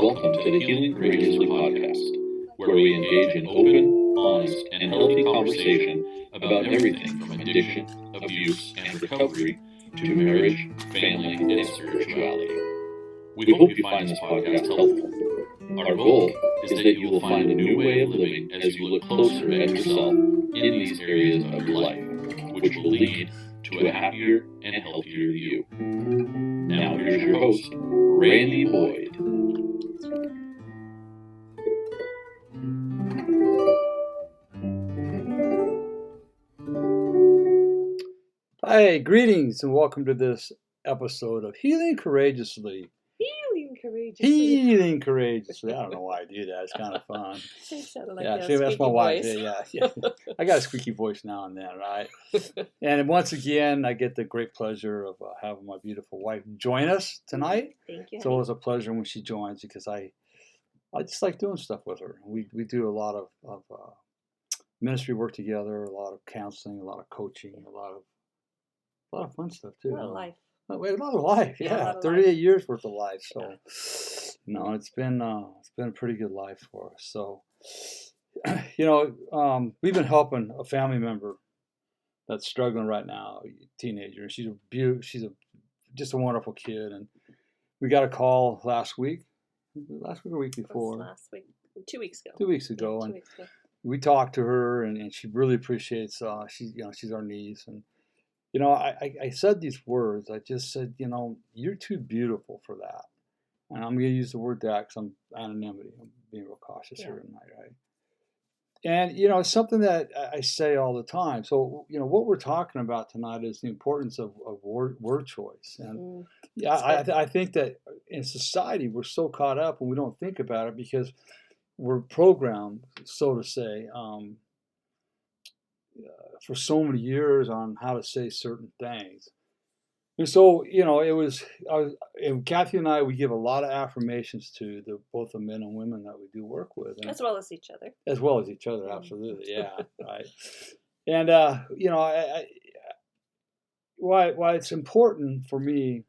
Welcome to the Healing Courageously podcast, where we engage in open, honest, and healthy conversation about everything from addiction, abuse, and recovery to marriage, family, and spirituality. We hope you find this podcast helpful. Our goal is that you will find a new way of living as you look closer at yourself in these areas of your life, which will lead to a happier and healthier you. Now here's your host, Randy Boyd. Hi, greetings and welcome to this episode of Healing Courageously. Healing Courageously. I don't know why I do that. It's kind of fun. It sounded like Yeah, that's my wife. voice. Yeah. I got a squeaky voice now and then, right? And once again, I get the great pleasure of having my beautiful wife join us tonight. Thank you. It's always a pleasure when she joins because I just like doing stuff with her. We do a lot of ministry work together, a lot of counseling, a lot of coaching, a lot of fun stuff too. A lot of life. A lot of life, Yeah, 38 years worth of life. So, it's been a pretty good life for us. So, we've been helping a family member that's struggling right now, a teenager. She's just a wonderful kid, and we got a call last week or week before. Last week, 2 weeks ago. 2 weeks ago, Yeah, and 2 weeks ago. we talked to her, and she really appreciates. She's our niece, and. I said these words. I just said, you're too beautiful for that. And I'm going to use the word that because I'm anonymity. I'm being real cautious here tonight, right? And, it's something that I say all the time. So, what we're talking about tonight is the importance of word choice. And I think that in society, we're so caught up and we don't think about it because we're programmed, so to say, for so many years on how to say certain things. And so, and Cathy and I, we give a lot of affirmations to both the men and women that we do work with. And as well as each other. As well as each other, absolutely, yeah, right. And, why it's important for me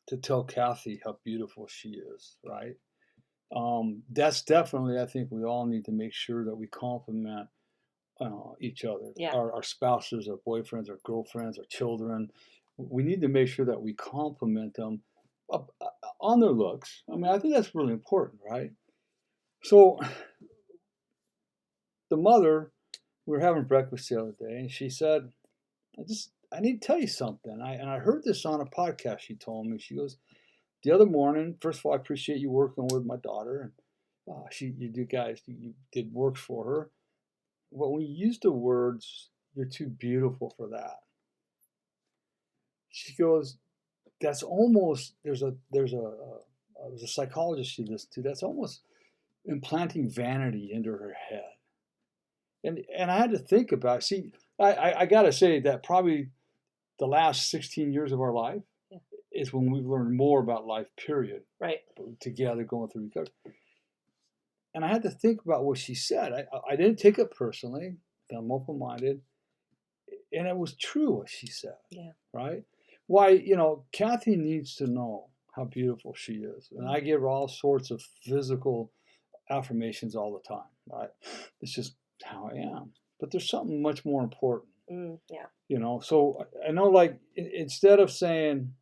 to tell Cathy how beautiful she is, right? That's definitely, I think we all need to make sure that we compliment each other, our spouses, our boyfriends, our girlfriends, our children. We need to make sure that we compliment them on their looks. I mean, I think that's really important, right? So the mother, we were having breakfast the other day, and she said, I need to tell you something. I heard this on a podcast, she told me. She goes, the other morning, first of all, I appreciate you working with my daughter. And you did work for her. But when you use the words, you're too beautiful for that. She goes, that's almost, there's a psychologist she listened to, that's almost implanting vanity into her head. And I had to think about it. See, I got to say that probably the last 16 years of our life is when we've learned more about life, period. Right. Together going through recovery. And I had to think about what she said. I didn't take it personally. I'm open-minded. And it was true what she said. Yeah. Right? Why, Cathy needs to know how beautiful she is. And I give her all sorts of physical affirmations all the time. Right? It's just how I am. But there's something much more important. So I know, like, instead of saying,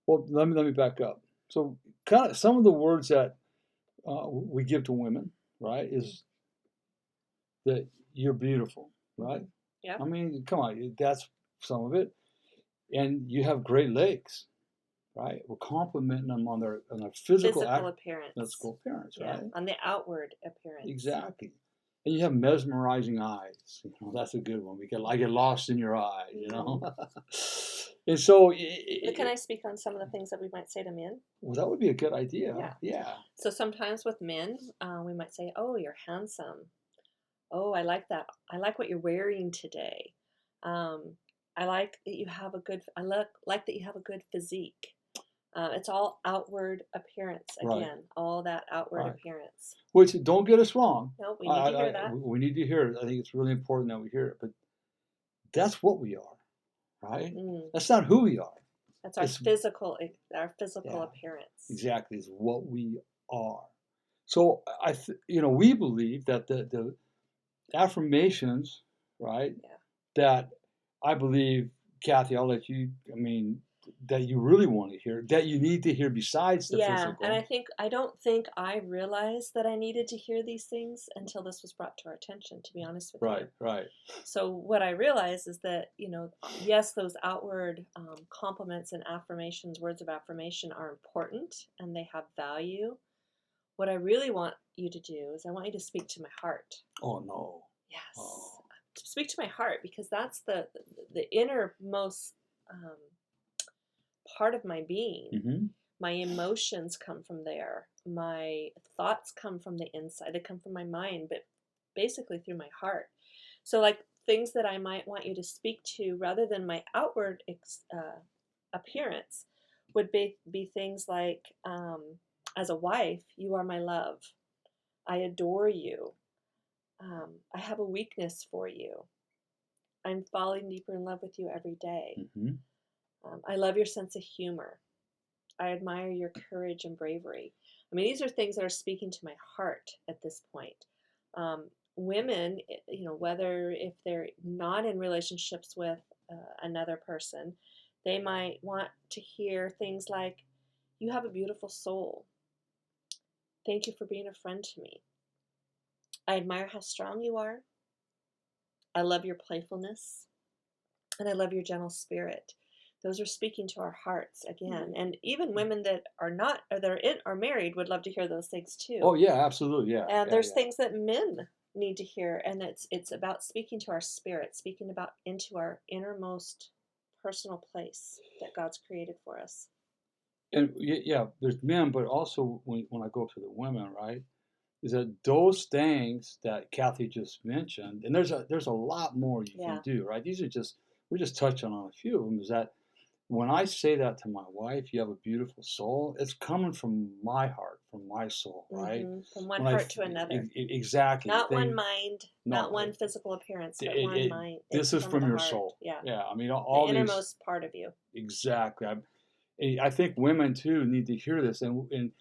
well, let me back up. So kind of some of the words that we give to women, right, is that you're beautiful, right? Yeah. I mean, come on, that's some of it. And you have great legs, right? We're complimenting them on their physical appearance. Physical appearance, right? On the outward appearance. Exactly. And you have mesmerizing eyes. That's a good one. I get lost in your eyes, And so... But can I speak on some of the things that we might say to men? Well, that would be a good idea. Yeah. So sometimes with men, we might say, oh, you're handsome. Oh, I like that. I like what you're wearing today. I like that you have a good physique. It's all outward appearance again. All that outward appearance. Which, don't get us wrong. No, we need to hear that. We need to hear it. I think it's really important that we hear it. But that's what we are, right? That's not who we are. That's our It's physical yeah, appearance. exactly, is what we are. So we believe that the affirmations, right? Yeah. That I believe, Cathy, I'll let you. I mean, that you really want to hear, that you need to hear besides the Yeah, physical. and I don't think I realized that I needed to hear these things until this was brought to our attention, to be honest with you. Right, right. So what I realized is that, yes, those outward compliments and affirmations, words of affirmation are important and they have value. What I really want you to do is I want you to speak to my heart. Oh, no. Yes. Oh. Speak to my heart, because that's the innermost part of my being. Mm-hmm. My emotions come from there. My thoughts come from the inside. They come from my mind, but basically through my heart. So, like, things that I might want you to speak to rather than my outward appearance would be things like, as a wife, you are my love. I adore you. I have a weakness for you. I'm falling deeper in love with you every day. Mm-hmm. I love your sense of humor. I admire your courage and bravery. I mean, these are things that are speaking to my heart at this point. Women, whether if they're not in relationships with another person, they might want to hear things like, you have a beautiful soul. Thank you for being a friend to me. I admire how strong you are. I love your playfulness. And I love your gentle spirit. Those are speaking to our hearts again. And even women that are not, or are married, would love to hear those things too. Oh, yeah, absolutely, yeah. And there's things that men need to hear, and it's about speaking to our spirit, speaking about into our innermost personal place that God's created for us. And yeah, there's men, but also when I go to the women, right, is that those things that Cathy just mentioned, and there's a lot more you can do, right? These are we're just touching on a few of them. Is that when I say that to my wife, you have a beautiful soul, it's coming from my heart, from my soul, right? Mm-hmm. From one heart to another. Exactly. Not one mind, not one physical appearance, but one mind. This is from your heart. soul. Yeah. Yeah. I mean, all the innermost part of you. Exactly. I think women too need to hear this, and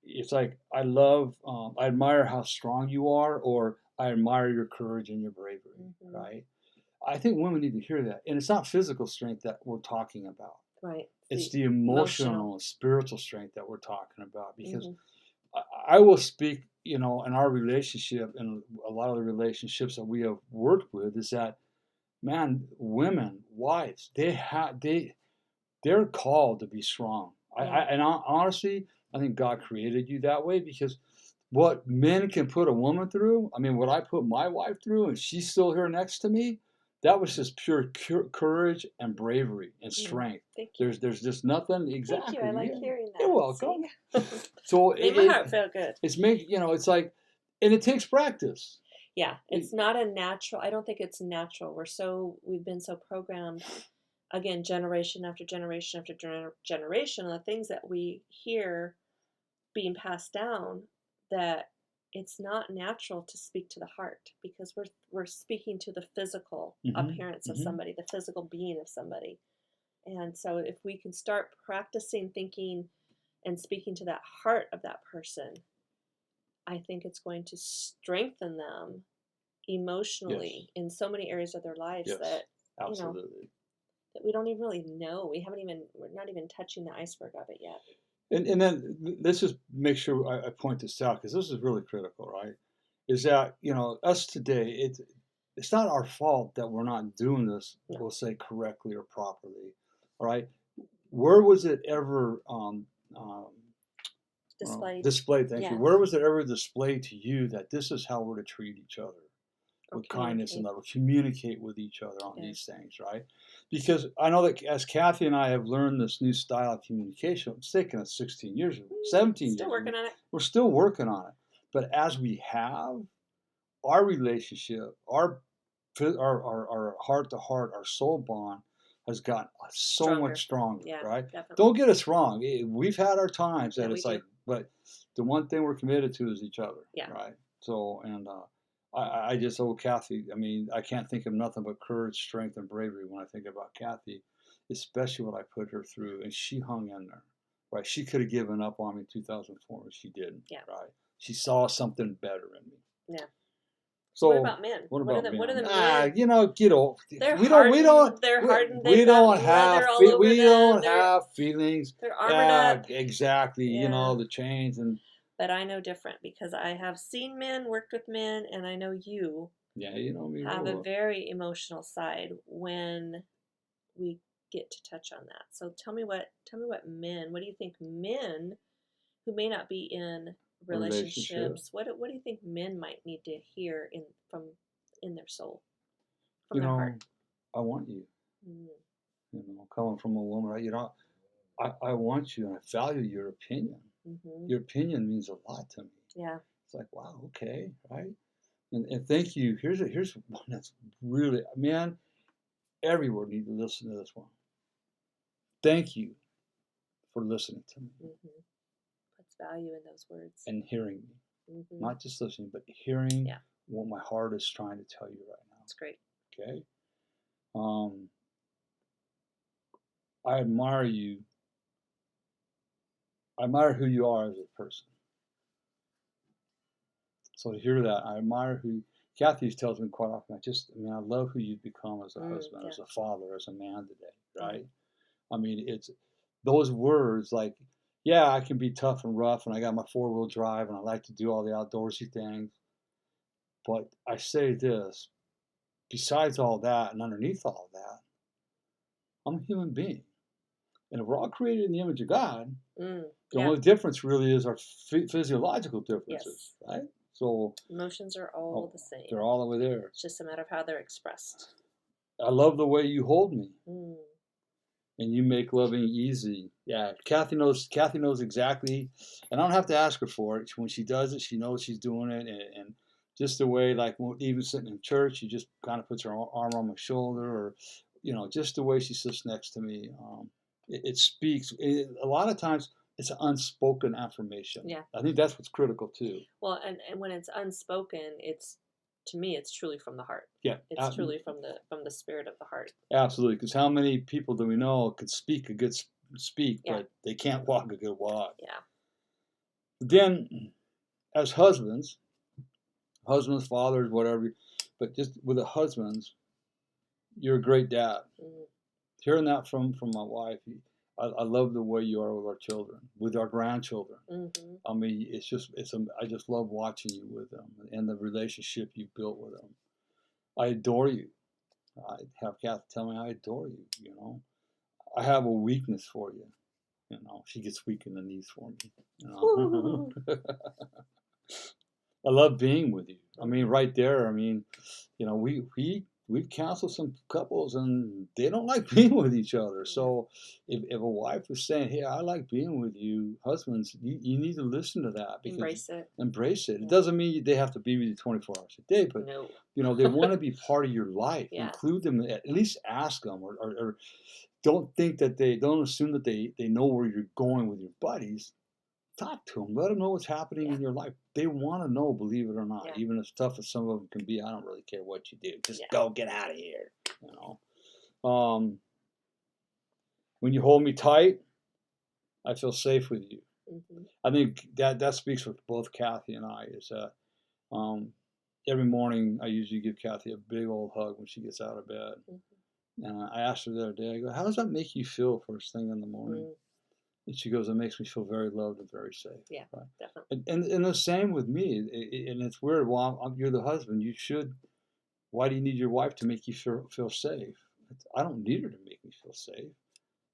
it's like I admire how strong you are, or I admire your courage and your bravery, mm-hmm. right? I think women need to hear that, and it's not physical strength that we're talking about. Right. It's the emotional and spiritual strength that we're talking about, because mm-hmm. I will speak, in our relationship and a lot of the relationships that we have worked with, is that, man, women, wives, they're called to be strong. Honestly, I think God created you that way, because what men can put a woman through, I mean, what I put my wife through, and she's still here next to me, that was just pure courage and bravery and strength. Thank you. There's just nothing. Exactly. Thank you. I like hearing that. You're welcome. So made my heart feel good. It's it's like, and it takes practice. Yeah, it's not a natural. I don't think it's natural. We've been so programmed, again, generation after generation after generation, and the things that we hear being passed down, that it's not natural to speak to the heart, because we're speaking to the physical appearance of somebody, the physical being of somebody. And so if we can start practicing thinking and speaking to that heart of that person, I think it's going to strengthen them emotionally in so many areas of their lives that absolutely that we don't even really know. We're not even touching the iceberg of it yet. And then let's just make sure I point this out, because this is really critical, right? Is that, us today, it's not our fault that we're not doing this, we'll say, correctly or properly, all right? Where was it ever displayed? Thank you. Where was it ever displayed to you that this is how we're to treat each other? With kindness and love, communicate with each other on these things, right? Because I know that as Cathy and I have learned this new style of communication, it's taken us 16 years, 17 still years. Working on it. We're still working on it. But as we have, our relationship, our heart to heart, our soul bond has gotten so much stronger, right? Definitely. Don't get us wrong. We've had our times that it's like, but the one thing we're committed to is each other, right? So, and I just, oh, Cathy, I mean, I can't think of nothing but courage, strength, and bravery when I think about Cathy, especially what I put her through. And she hung in there, right? She could have given up on me in 2004, but she didn't, Yeah. right? She saw something better in me. Yeah. So what about men? What about men? What are the men? You know, get over. They're We hardened. They're hardened. We They've don't got have. leather all over We them. don't They're, have feelings. they're armored up. Exactly. Yeah. You know, the chains and. But I know different because I have seen men, worked with men, and I know you. Yeah, you know me. Have a very emotional side when we get to touch on that. So tell me what men. What do you think men who may not be in relationships? What do you think men might need to hear in their soul, from their heart? I want you. You know, coming from a woman, right? You know, I want you, and I value your opinion. Your opinion means a lot to me. Yeah. It's like, wow, okay, right? And thank you. Here's one that's really, man, everyone needs to listen to this one. Thank you for listening to me. Puts value in those words. And hearing me. Not just listening, but hearing what my heart is trying to tell you right now. That's great. Okay? I admire you. I admire who you are as a person. So to hear that, I admire who Cathy tells me quite often. I love who you've become as a husband, as a father, as a man today, right? I mean, it's those words like, yeah, I can be tough and rough, and I got my 4-wheel drive, and I like to do all the outdoorsy things. But I say this, besides all that and underneath all that, I'm a human being. And if we're all created in the image of God, the only difference really is our physiological differences, right? So emotions are all the same. They're all over there. It's just a matter of how they're expressed. I love the way you hold me. And you make loving easy. Yeah, Cathy knows exactly, and I don't have to ask her for it. When she does it, she knows she's doing it, and just the way, like even sitting in church, she just kind of puts her arm on my shoulder, or just the way she sits next to me. It speaks. A lot of times, it's an unspoken affirmation. Yeah, I think that's what's critical too. Well, and when it's unspoken, to me, it's truly from the heart. Yeah, it's truly from the spirit of the heart. Absolutely, because how many people do we know can speak a good speak, but they can't walk a good walk? Yeah. Then, as husbands, fathers, whatever, but just with the husbands, you're a great dad. Hearing that from my wife, I love the way you are with our children, with our grandchildren. I mean, I just love watching you with them and the relationship you built with them. I adore you. I have Cathy tell me I adore you. You know, I have a weakness for you. You know, she gets weak in the knees for me. You know? I love being with you. I mean, right there. I mean, we've counseled some couples and they don't like being with each other. So if a wife is saying, "Hey, I like being with you," husbands, you need to listen to that. Because embrace it. It doesn't mean they have to be with you 24 hours a day, but they want to be part of your life. Include them. At least ask them, or don't assume that they know where you're going with your buddies. Talk to them. Let them know what's happening in your life. They want to know, believe it or not. Even as tough as some of them can be, I don't really care what you do. Just go, get out of here. When you hold me tight, I feel safe with you. I think that speaks for both Cathy and I. Is that every morning I usually give Cathy a big old hug when she gets out of bed. And I asked her the other day, I go, "How does that make you feel first thing in the morning?" And she goes, "It makes me feel very loved and very safe." Yeah, right? Definitely. And the same with me. And it's weird. Well, you're the husband. You should. Why do you need your wife to make you feel safe? I don't need her to make me feel safe.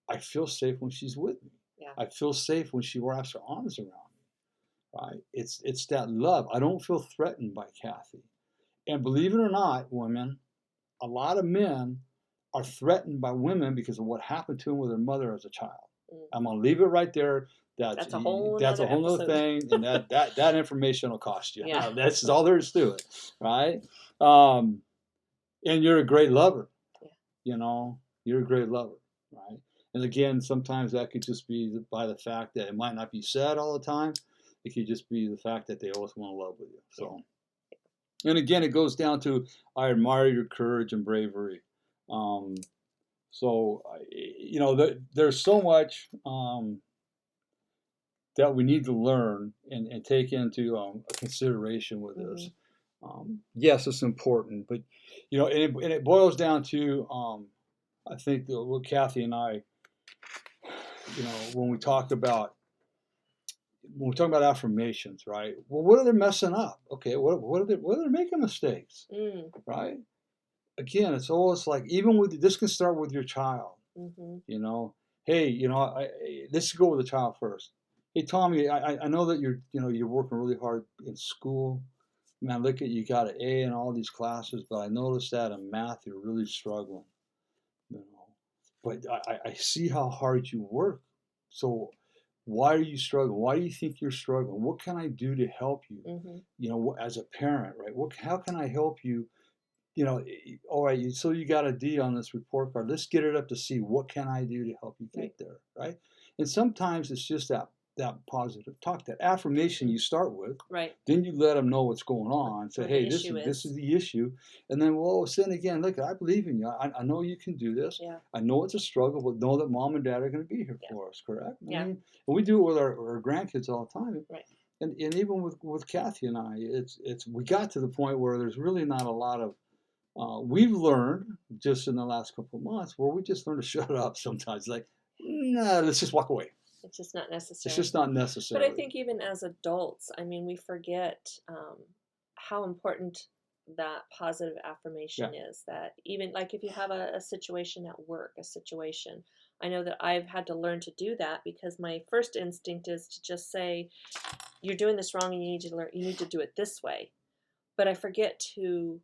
I feel safe when she's with me. Yeah. I feel safe when she wraps her arms around me. Right? It's that love. I don't feel threatened by Cathy. And believe it or not, women, a lot of men are threatened by women because of what happened to them with their mother as a child. I'm gonna leave it right there. That's a whole other thing, and that information will cost you. Yeah. That's all there is to it, right? And you're a great lover. Yeah. You're a great lover, right? And again, sometimes that could just be by the fact that it might not be said all the time. It could just be the fact that they always want to love with you. So, And again, it goes down to, I admire your courage and bravery. So, there's so much that we need to learn and take into consideration with this. Yes, it's important, but and it boils down to I think what Cathy and I, when we talk about affirmations, right? Well, what are they messing up? Okay, what are they making mistakes, right? Again, it's always like, even with this can start with your child. Hey, let's go with the child first. Hey, Tommy, I know that you're working really hard in school. Man, look at, you got an A in all these classes, but I noticed that in math you're really struggling. But I see how hard you work. So why are you struggling? Why do you think you're struggling? What can I do to help you? As a parent, right? How can I help you? All right, so you got a D on this report card. Let's get it up to C. What can I do to help you get there, right? And sometimes it's just that positive talk, that affirmation you start with. Right. Then you let them know what's going on. Say, hey, this is the issue. And then, then again, look, I believe in you. I know you can do this. Yeah. I know it's a struggle, but know that mom and dad are going to be here for us, correct? Yeah. And we do it with our grandkids all the time. Right. And even with Cathy and I, we got to the point where there's really not a lot of, we've learned just in the last couple of months where we just learn to shut up sometimes. Like, nah, let's just walk away. It's just not necessary. It's just not necessary. But I think even as adults, we forget how important that positive affirmation is. That even like if you have a situation at work, I know that I've had to learn to do that, because my first instinct is to just say, you're doing this wrong and you need to learn, you need to do it this way. But I forget to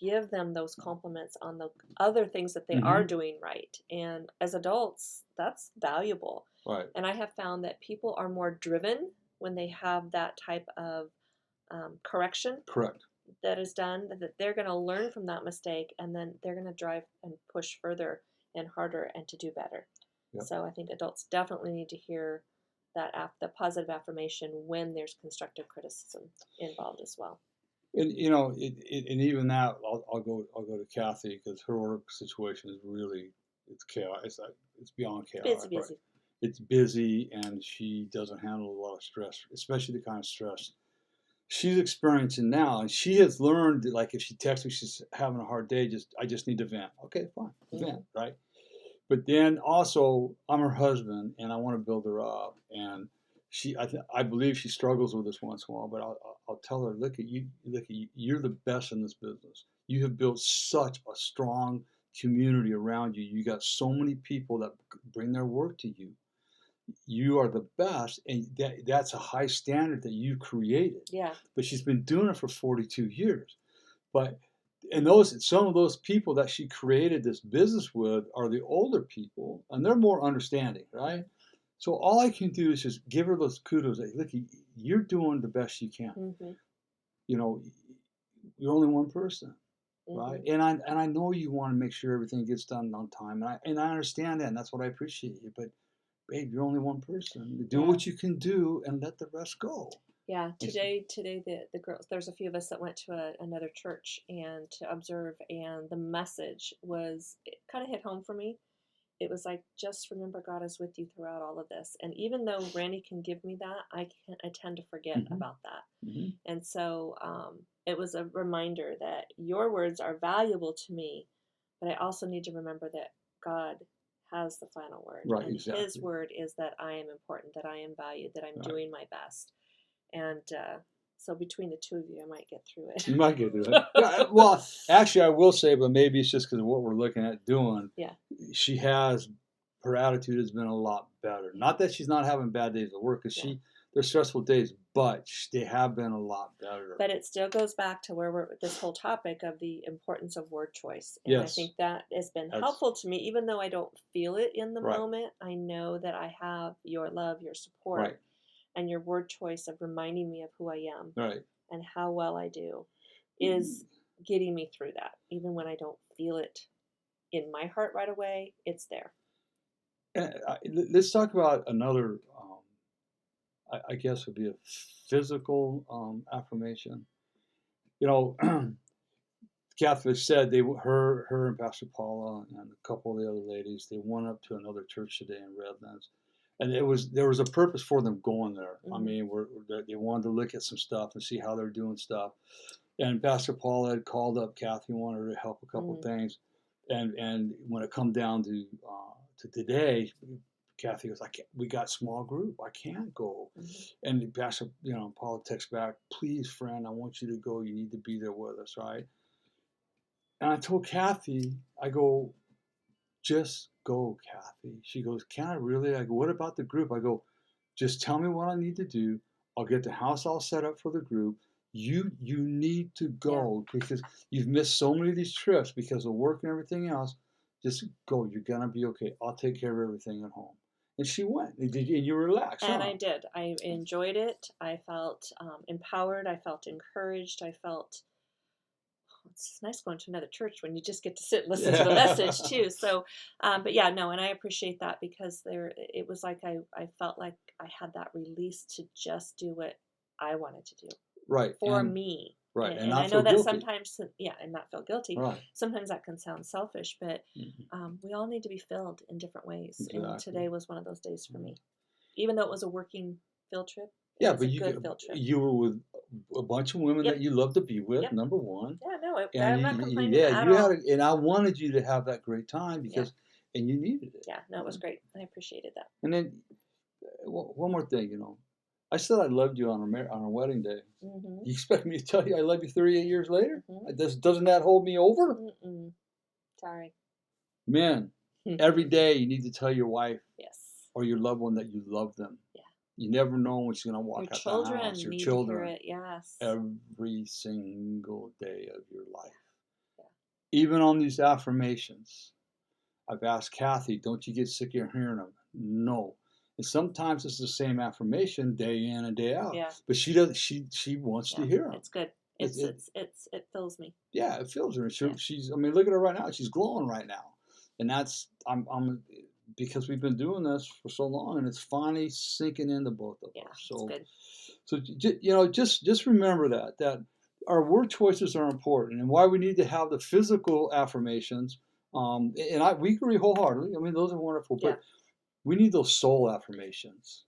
give them those compliments on the other things that they are doing right. And as adults, that's valuable. Right. And I have found that people are more driven when they have that type of correction. Correct. That is done, that they're going to learn from that mistake, and then they're going to drive and push further and harder and to do better. Yep. So I think adults definitely need to hear the positive affirmation when there's constructive criticism involved as well. And and even that, I'll go to Cathy, because her work situation is really, it's chaos. It's beyond chaotic. It's busy. Right? It's busy, and she doesn't handle a lot of stress, especially the kind of stress she's experiencing now. And she has learned that, like, if she texts me she's having a hard day, I just need to vent. Okay, fine, vent, right? But then also, I'm her husband, and I want to build her up, and I believe she struggles with this once in a while, but I'll tell her, look at you, you're the best in this business. You have built such a strong community around you. You got so many people that bring their work to you. You are the best, and that's a high standard that you created. Yeah. But she's been doing it for 42 years. And some of those people that she created this business with are the older people, and they're more understanding, right? So all I can do is just give her those kudos. Like, look, you're doing the best you can. You're only one person, right? And I know you want to make sure everything gets done on time, and I understand that, and that's what I appreciate you. But babe, you're only one person. Do what you can do, and let the rest go. Yeah, today the girls, there's a few of us that went to another church and to observe, and the message it kind of hit home for me. It was like, just remember God is with you throughout all of this. And even though Randy can give me that, I tend to forget about that. And so it was a reminder that your words are valuable to me, but I also need to remember that God has the final word. Right, and exactly. His word is that I am important, that I am valued, that I'm doing my best. And so between the two of you, I might get through it. You might get through it. Yeah, well, actually, I will say, but maybe it's just because of what we're looking at doing. Yeah. Her attitude has been a lot better. Not that she's not having bad days at work, because they're stressful days, but they have been a lot better. But it still goes back to where this whole topic of the importance of word choice. And I think that has been helpful to me, even though I don't feel it in the moment. I know that I have your love, your support. Right. And your word choice of reminding me of who I am and how well I do is getting me through that. Even when I don't feel it in my heart right away, it's there. Let's talk about another, I guess would be a physical affirmation. you know, Cathy said her and Pastor Paula and a couple of the other ladies, they went up to another church today in Redlands, and there was a purpose for them going there. I mean, they wanted to look at some stuff and see how they're doing stuff. And Pastor Paula had called up Cathy, wanted her to help a couple of things, and when it come down to today, Cathy was like, we got small group, I can't go. And Pastor, Paula texts back, please, friend, I want you to go. You need to be there with us, right? And I told Cathy, I go, just go, Cathy. She goes, can I really? I go, what about the group? I go, just tell me what I need to do. I'll get the house all set up for the group. You need to go because you've missed so many of these trips because of work and everything else. Just go. You're going to be okay. I'll take care of everything at home. And she went. And you relaxed. And I did. I enjoyed it. I felt empowered. I felt encouraged. I felt, it's nice going to another church when you just get to sit and listen to the message too. So, but yeah, no, and I appreciate that because it was like I felt like I had that release to just do what I wanted to do. Right. For me. Right. And I know that sometimes, and not feel guilty. Right. Sometimes that can sound selfish, but we all need to be filled in different ways. Exactly. And today was one of those days for me. Even though it was a working field trip. Yeah, but you were with a bunch of women that you love to be with, number one. Yeah, no, I'm not complaining at all. And I wanted you to have that great time because, and you needed it. Yeah, no, it was great. I appreciated that. And then, one more thing, I said I loved you on our wedding day. You expect me to tell you I love you 38 years later? Doesn't that hold me over? Sorry. Men, every day you need to tell your wife or your loved one that you love them. Yeah. You never know when she's going to walk out the house. Your children need to hear it, yes. Every single day of your life. Yeah. Even on these affirmations, I've asked Cathy, don't you get sick of hearing them? No. And sometimes it's the same affirmation day in and day out. Yeah. But she does. She wants to hear them. It's good. It fills me. Yeah, it fills her. She's. I mean, look at her right now. She's glowing right now, and that's I'm because we've been doing this for so long, and it's finally sinking into both of us. So, just remember that our word choices are important, and why we need to have the physical affirmations. We agree wholeheartedly. I mean, those are wonderful, but we need those soul affirmations.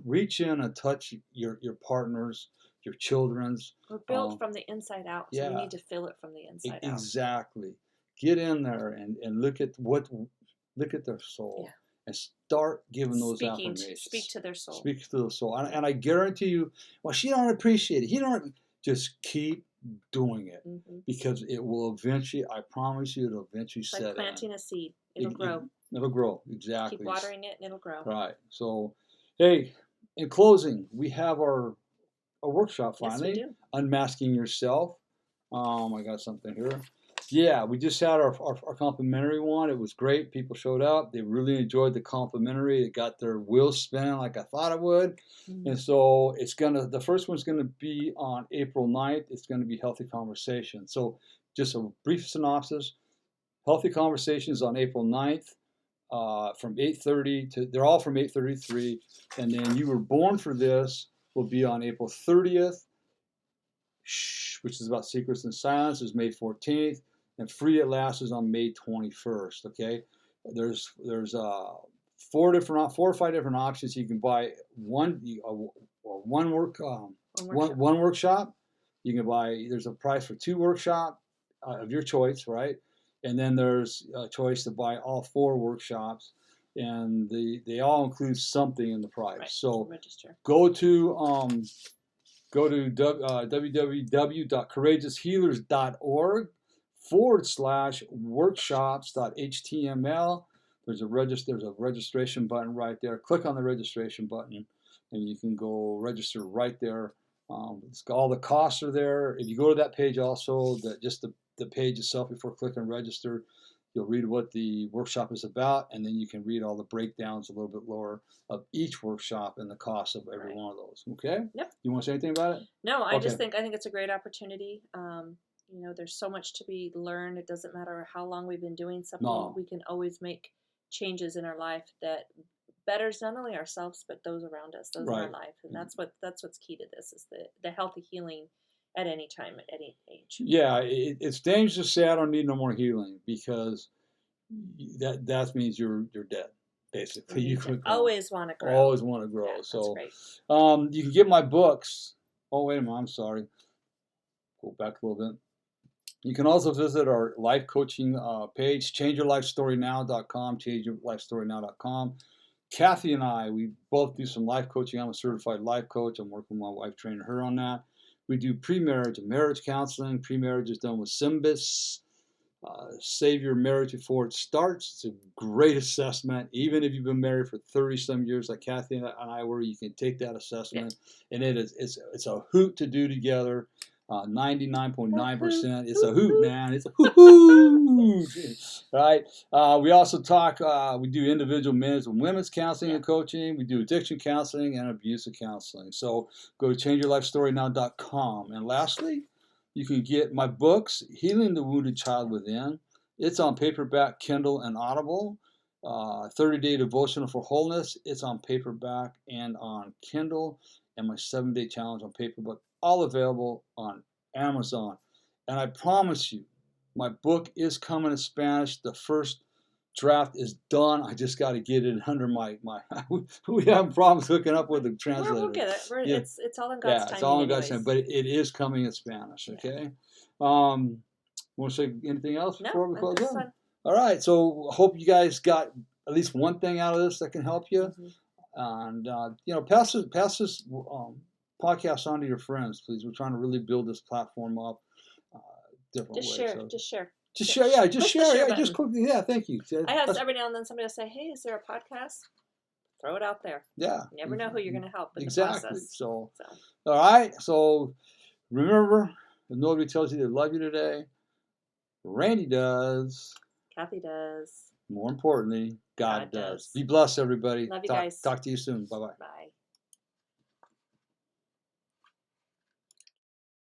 Reach in and touch your partners, your children's. We're built from the inside out, so we need to feel it from the inside out. Exactly. Get in there and look at their soul and start giving those affirmations. Speak to their soul. Speak to the soul. And I guarantee you, well, she don't appreciate it. Just keep doing it because it will eventually, I promise you, it'll eventually set in. Like planting a seed. It'll grow. It'll grow, exactly. Keep watering it and it'll grow. Right. So, hey, in closing, we have our workshop finally. Yes, we do. Unmasking Yourself. I got something here. Yeah, we just had our complimentary one. It was great. People showed up. They really enjoyed the complimentary. It got their wheels spinning like I thought it would. And so the first one's gonna be on April 9th. It's gonna be Healthy Conversations. So just a brief synopsis. Healthy Conversations on April 9th. From 8:30 they're all from 8:30 to 3, and then You Were Born for This will be on April 30th, which is about secrets and silence, is May 14th, and Free at Last is on May 21st. Okay, there's 4 or 5 different options. You can buy one workshop. You can buy. There's a price for 2 workshops of your choice, right? And then there's a choice to buy all 4 workshops, and they all include something in the price. Right. So register. Go to www.courageoushealers.org/workshops.html. There's a registration button right there. Click on the registration button, and you can go register right there. All the costs are there. If you go to that page also, the page itself before clicking register, you'll read what the workshop is about, and then you can read all the breakdowns a little bit lower of each workshop and the cost of every one of those. Okay? Yep. You want to say anything about it? No, I think it's a great opportunity. There's so much to be learned. It doesn't matter how long we've been doing something. No. We can always make changes in our life that betters not only ourselves but those around us, those in our life. And that's what's key to this is the healthy healing at any time, at any age. Yeah, it's dangerous to say I don't need no more healing, because that means you're dead, basically. You could always want to grow. Always want to grow. Yeah, so great. You can get my books. Oh, wait a minute, I'm sorry. Go back a little bit. You can also visit our life coaching page, changeyourlifestorynow.com, changeyourlifestorynow.com. Cathy and I, we both do some life coaching. I'm a certified life coach. I'm working with my wife, training her on that. We do pre-marriage and marriage counseling. Pre-marriage is done with Symbis. Save your marriage before it starts. It's a great assessment. Even if you've been married for 30-some years, like Cathy and I were, you can take that assessment, and it's a hoot to do together. 99.9%. It's a hoot, man. It's a hoot, right? We also talk. We do individual men's and women's counseling and coaching. We do addiction counseling and abusive counseling. So go to changeyourlifestorynow.com. And lastly, you can get my books, Healing the Wounded Child Within. It's on paperback, Kindle, and Audible. 30-Day Devotional for Wholeness. It's on paperback and on Kindle. And my 7-Day Challenge on paperback. All available on Amazon. And I promise you, my book is coming in Spanish. The first draft is done. I just got to get it under my we have problems hooking up with the translator. We'll get it. It's all in God's time. It's all in God's time, but it is coming in Spanish. Okay. Want to say anything else before we close up? All right. So hope you guys got at least one thing out of this that can help you. And pass this podcast on to your friends, please. We're trying to really build this platform up different ways. Just share. Just share. Yeah, just share. Yeah, just quickly. Yeah, thank you. I have every now and then somebody will say, "Hey, is there a podcast?" Throw it out there. Yeah. You never know who you're going to help in exactly. the process. So, all right. So, remember, if nobody tells you they love you today, Randy does. Cathy does. More importantly, God does. Be blessed, everybody. Love you guys. Talk to you soon. Bye-bye. Bye.